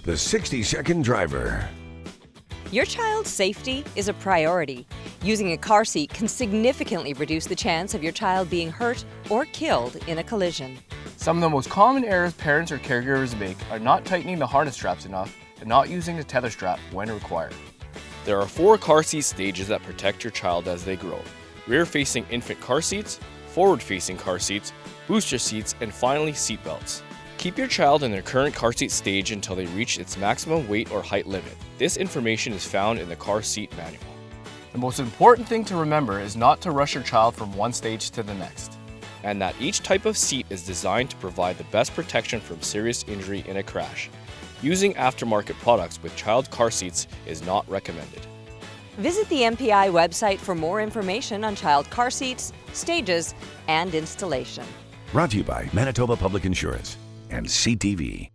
The 60-Second Driver. Your child's safety is a priority. Using a car seat can significantly reduce the chance of your child being hurt or killed in a collision. Some of the most common errors parents or caregivers make are not tightening the harness straps enough and not using the tether strap when required. There are 4 car seat stages that protect your child as they grow: rear-facing infant car seats, forward-facing car seats, booster seats, and finally seat belts. Keep your child in their current car seat stage until they reach its maximum weight or height limit. This information is found in the car seat manual. The most important thing to remember is not to rush your child from one stage to the next, And that each type of seat is designed to provide the best protection from serious injury in a crash. Using aftermarket products with child car seats is not recommended. Visit the MPI website for more information on child car seats, stages, and installation. Brought to you by Manitoba Public Insurance and CTV.